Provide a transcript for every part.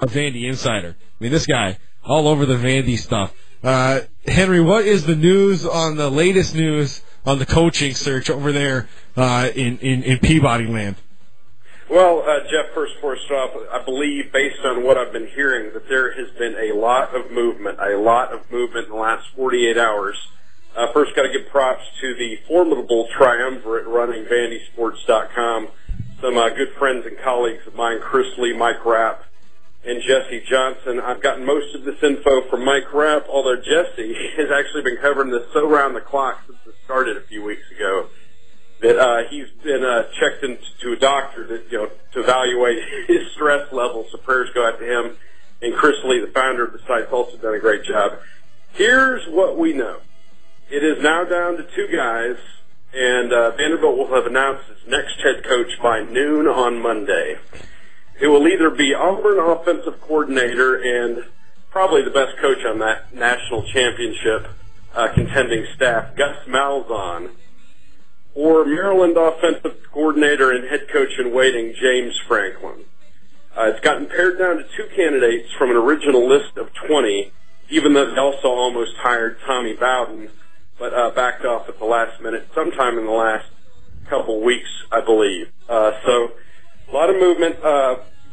a Vandy insider. I mean, this guy, all over the Vandy stuff. Henry, what is the news on the latest news on the coaching search over there in Peabody land? Well, Jeff, first off, I believe, based on what I've been hearing, that there has been a lot of movement in the last 48 hours. First, got to give props to the formidable triumvirate running VandySports.com. Some good friends and colleagues of mine, Chris Lee, Mike Rapp, and Jesse Johnson. I've gotten most of this info from Mike Rapp, although Jesse has actually been covering this so round the clock since it started a few weeks ago that he's been checked into a doctor to evaluate his stress levels. So prayers go out to him. And Chris Lee, the founder of the site, also done a great job. Here's what we know. It is now down to two guys, and Vanderbilt will have announced its next head coach by noon on Monday. It will either be Auburn offensive coordinator and probably the best coach on that national championship contending staff, Gus Malzahn, or Maryland offensive coordinator and head coach in waiting, James Franklin. It's gotten pared down to two candidates from an original list of 20, even though they also almost hired Tommy Bowden, but backed off at the last minute, sometime in the last couple weeks, I believe. So a lot of movement.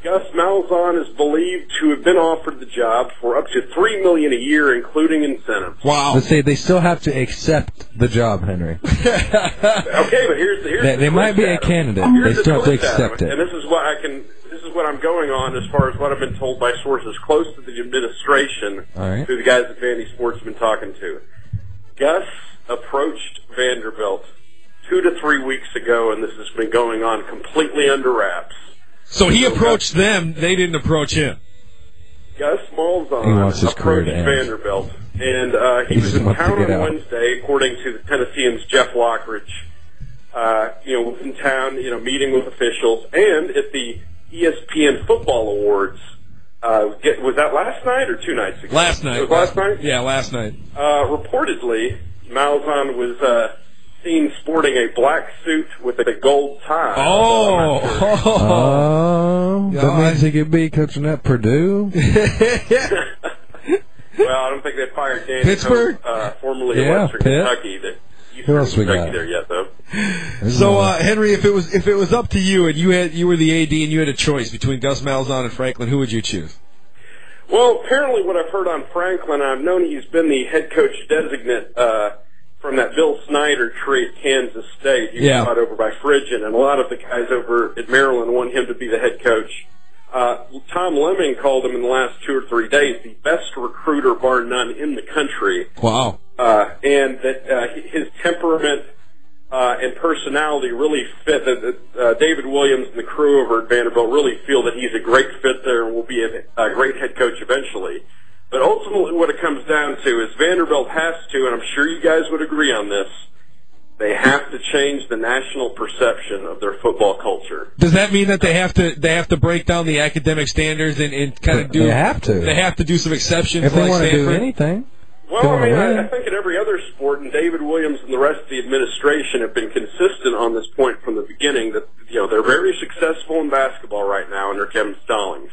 Gus Malzahn is believed to have been offered the job for up to $3 million a year, including incentives. Wow! Let's say they still have to accept the job, Henry. Okay, but here's they might be a candidate. They still have to accept it. And this is what I'm going on as far as what I've been told by sources close to the administration, who the guys at Vandy Sports have been talking to. Gus approached Vanderbilt 2 to 3 weeks ago, and this has been going on completely under wraps. So he approached them, they didn't approach him. Gus Malzahn approached Vanderbilt, and he was in town on Wednesday, according to the Tennessean's Jeff Lockridge. Was in town, meeting with officials, and at the ESPN Football Awards. Was that last night or 2 nights ago? Last night. It was last night? Yeah, last night. Reportedly, Malzahn was seen sporting a black suit with a gold tie. That means he could be coaching at Purdue? Well, I don't think they fired Dan Pittsburgh? formerly of Western Kentucky. Who else we got there yet, though? So, Henry, if it was up to you and you were the AD and you had a choice between Gus Malzahn and Franklin, who would you choose? Well, apparently what I've heard on Franklin, I've known he's been the head coach designate from that Bill Snyder tree at Kansas State. He was brought over by Frigian, and a lot of the guys over at Maryland want him to be the head coach. Tom Lemming called him in the last 2 or 3 days the best recruiter, bar none, in the country. Wow. And that his temperament and personality really fit. David Williams and the crew over at Vanderbilt really feel that he's a great fit there and will be a great head coach eventually. But ultimately what it comes down to is Vanderbilt has to, and I'm sure you guys would agree on this, they have to change the national perception of their football culture. Does that mean that they have to break down the academic standards and kind of do? They have to. They have to do some exceptions if they like want to Stanford? do anything. Well, I think in every other sport, and David Williams and the rest of the administration have been consistent on this point from the beginning that they're very successful in basketball right now under Kevin Stallings.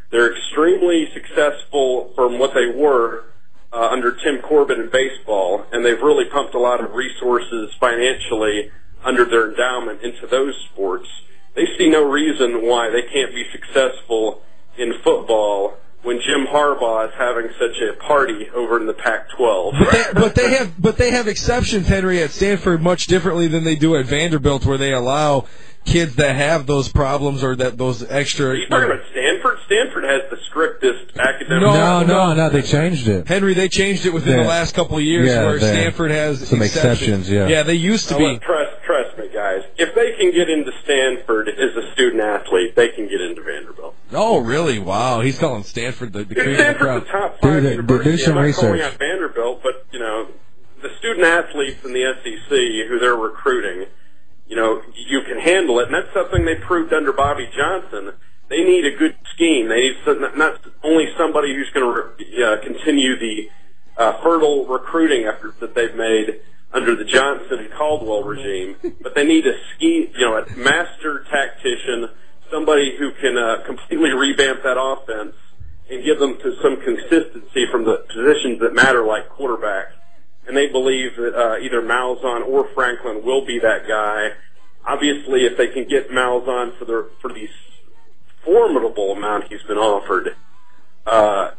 They're extremely successful from what they were under Tim Corbin in baseball, and they've really pumped a lot of resources financially under their endowment into those sports. They see no reason why they can't be successful in football when Jim Harbaugh is having such a party over in the Pac-12. But they have exceptions, Henry, at Stanford much differently than they do at Vanderbilt, where they allow kids that have those problems or those extra. Are you talking about Stanford? Stanford has the strictest academic. No, they changed it. Henry, they changed it within the last couple of years, where Stanford has some exceptions. Yeah, they used to be. Trust me, guys. If they can get into Stanford as a student athlete, they can get into Vanderbilt. Oh, really? Wow, he's calling Stanford the cream of the crop. Stanford's the top 5 university. Do some I'm not research. calling out Vanderbilt, but the student athletes in the SEC who they're recruiting, you can handle it, and that's something they proved under Bobby Johnson. They need a good scheme. They need not only somebody who's going to continue the fertile recruiting efforts that they've made under the Johnson and Caldwell regime, but they need a master tactician, somebody who can completely revamp that offense and give them to some consistency from the positions that matter, like quarterback. And they believe that either Malzahn or Franklin will be that guy. Obviously, if they can get Malzahn for the formidable amount he's been offered,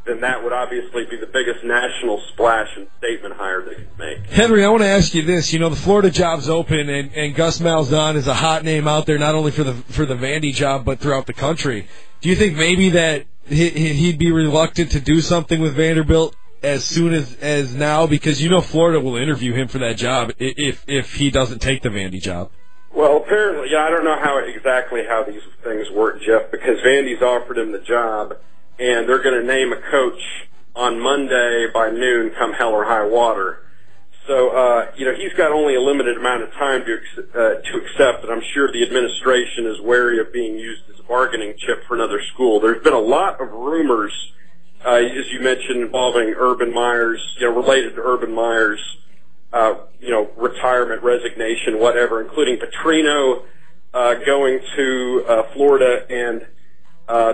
then that would obviously be the biggest national splash and statement hire they could make. Henry, I want to ask you this. You know, the Florida job's open, and Gus Malzahn is a hot name out there, not only for the Vandy job, but throughout the country. Do you think maybe that he'd be reluctant to do something with Vanderbilt as soon as now? Because you know Florida will interview him for that job if he doesn't take the Vandy job. Well, apparently, I don't know exactly how these things work, Jeff, because Vandy's offered him the job, and they're going to name a coach on Monday by noon, come hell or high water. So, he's got only a limited amount of time to accept, and I'm sure the administration is wary of being used as a bargaining chip for another school. There's been a lot of rumors, as you mentioned, involving Urban Meyer's, related to Urban Meyer's, retirement, resignation, whatever, including Petrino going to Florida, and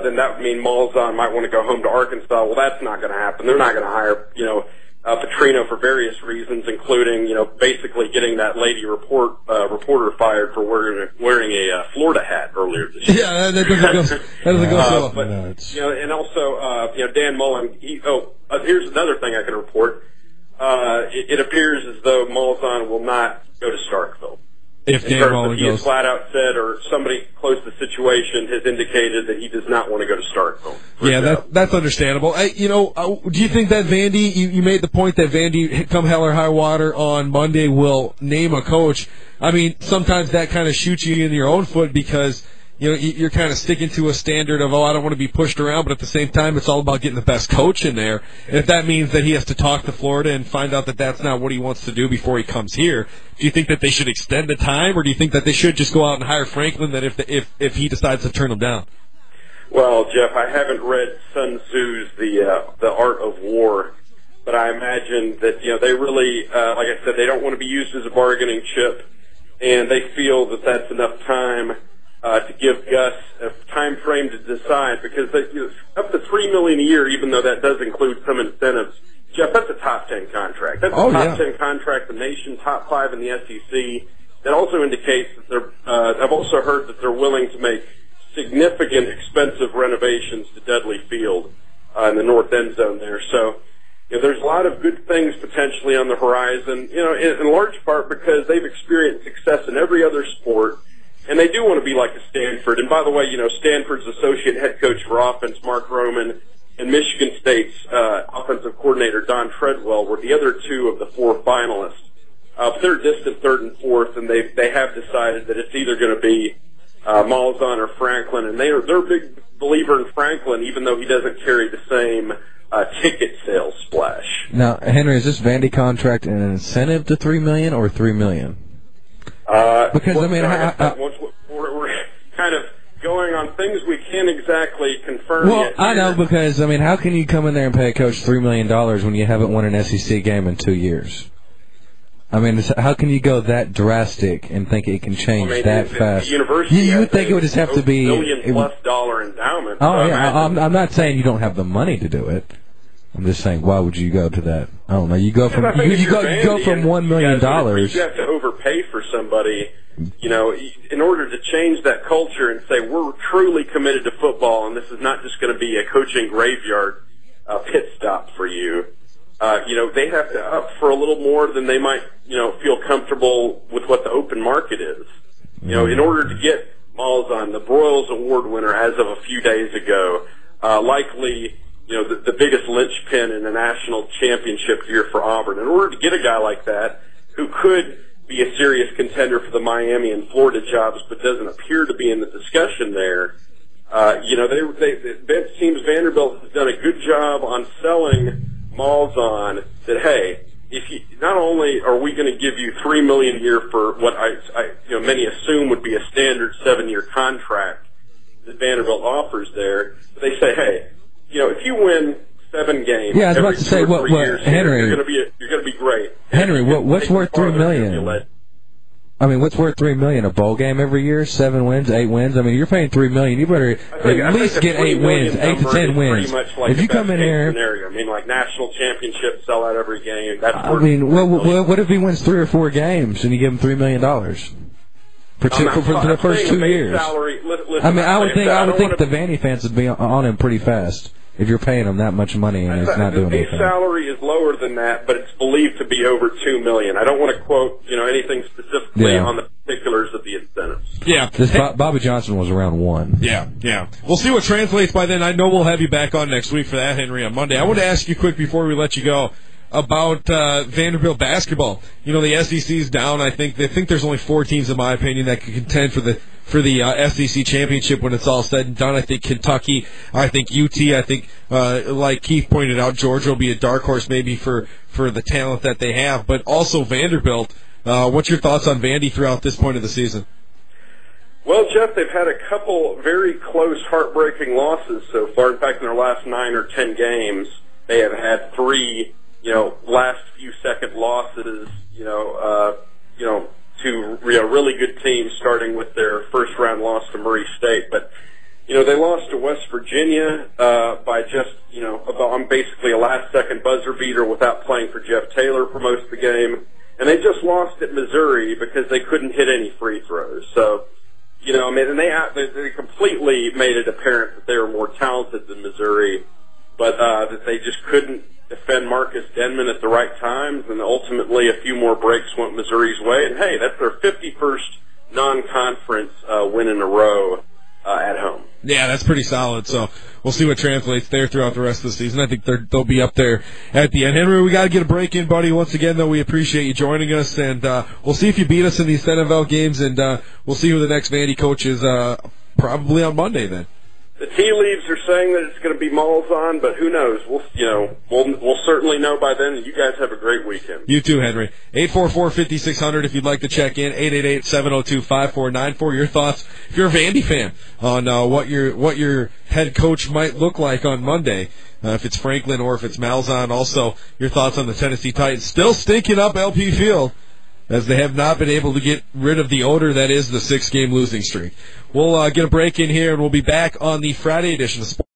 then that would mean Malzahn might want to go home to Arkansas. Well, that's not going to happen. They're not going to hire, Petrino for various reasons, including, basically getting that lady reporter fired for wearing a Florida hat earlier this year. Yeah, that doesn't go so well. But, and also, Dan Mullen, here's another thing I can report. It appears as though Malzahn will not go to Starkville. If Dan Mullen he has flat out said, or somebody close to the situation has indicated that he does not want to go to Starkville. Yeah, that's understandable. Do you think that Vandy, you made the point that Vandy, come hell or high water on Monday, will name a coach? I mean, sometimes that kind of shoots you in your own foot because you're kind of sticking to a standard of, I don't want to be pushed around, but at the same time, it's all about getting the best coach in there. And if that means that he has to talk to Florida and find out that that's not what he wants to do before he comes here, do you think that they should extend the time, or do you think that they should just go out and hire Franklin, that if he decides to turn him down? Well, Jeff, I haven't read Sun Tzu's The Art of War, but I imagine that, they really, like I said, they don't want to be used as a bargaining chip, and they feel that that's enough time to give Gus a time frame to decide, because up to $3 million a year, even though that does include some incentives. Jeff, that's a top 10 contract. That's a top 10 contract, the nation, top 5 in the SEC. That also indicates that I've also heard that they're willing to make significant, expensive renovations to Dudley Field in the north end zone there. So, there's a lot of good things potentially on the horizon. In large part because they've experienced success in every other sport. And they do want to be like a Stanford. And by the way, Stanford's associate head coach for offense, Mark Roman, and Michigan State's offensive coordinator, Don Treadwell, were the other two of the 4 finalists. They're distant third and fourth, and they have decided that it's either going to be Malzahn or Franklin. And they're a big believer in Franklin, even though he doesn't carry the same ticket sales splash. Now, Henry, is this Vandy contract an incentive to $3 million or $3 million? Because we're kind of going on things we can't exactly confirm well, yet. I know, because how can you come in there and pay a coach $3 million when you haven't won an SEC game in 2 years? How can you go that drastic and think it can change that fast? The university you would think it would just have to be $1 billion+ endowment. Oh yeah, I'm not saying you don't have the money to do it. I'm just saying, why would you go to that? I don't know. You go from you go from $1 million. You have to overpay for somebody, in order to change that culture and say we're truly committed to football, and this is not just going to be a coaching graveyard pit stop for you. They have to up for a little more than they might, feel comfortable with what the open market is. In order to get Malzahn, the Broyles Award winner, as of a few days ago, likely. The biggest linchpin in the national championship year for Auburn. In order to get a guy like that, who could be a serious contender for the Miami and Florida jobs, but doesn't appear to be in the discussion there, it seems Vanderbilt has done a good job on selling Malzahn that, hey, not only are we going to give you $3 million a year for what many assume would be a standard 7-year contract that Vanderbilt offers there, but they say, hey, if you win 7 games, yeah, I was about to say, years, Henry, you're going to be great. Henry, what's worth $3 million? I mean, what's worth $3 million? A bowl game every year, 7 wins, 8 wins. I mean, you're paying $3 million. You better at least get 8 wins, 8 to 10 wins. Like if you come in here, scenario. I mean, like national championships sell out every game. That's I mean, what if he wins 3 or 4 games and you give him $3 million for the first 2 years? Salary, listen, I mean, I would think the Vandy fans would be on him pretty fast. If you're paying him that much money and he's not doing anything. His salary is lower than that, but it's believed to be over $2 million. I don't want to quote, anything specifically on the particulars of the incentives. Yeah, this Bobby Johnson was around 1. Yeah. We'll see what translates by then. I know we'll have you back on next week for that, Henry, on Monday. I want to ask you quick before we let you go about Vanderbilt basketball. The SEC's down. They think there's only 4 teams, in my opinion, that can contend for the SEC championship when it's all said and done. I think Kentucky, I think UT, I think like Keith pointed out, Georgia will be a dark horse maybe for the talent that they have, but also Vanderbilt. What's your thoughts on Vandy throughout this point of the season? Well, Jeff, they've had a couple very close, heartbreaking losses so far. In fact, in their last 9 or 10 games, they have had 3, last few second losses, to really good teams, starting with their first round loss to Murray State. But they lost to West Virginia by just on basically a last second buzzer beater without playing for Jeff Taylor for most of the game, and they just lost at Missouri because they couldn't hit any free throws. So they completely made it apparent that they were more talented than Missouri, but that they just couldn't defend Marcus Denman at the right times, and ultimately a few more breaks went Missouri's way. And hey, that's their 51st non-conference win in a row at home. Yeah, that's pretty solid. So we'll see what translates there throughout the rest of the season. I think they'll be up there at the end. Henry, we got to get a break in, buddy. Once again, though, we appreciate you joining us, and we'll see if you beat us in these NFL games, and we'll see who the next Vandy coach is probably on Monday then. The tea leaves are saying that it's going to be Malzahn, but who knows? We'll certainly know by then. You guys have a great weekend. You too, Henry. 844-5600 if you'd like to check in. 888-702-5494. Your thoughts, if you're a Vandy fan, on what your head coach might look like on Monday. If it's Franklin or if it's Malzahn. Also, your thoughts on the Tennessee Titans still stinking up LP Field, as they have not been able to get rid of the odor that is the 6-game losing streak. We'll get a break in here, and we'll be back on the Friday edition of Sports.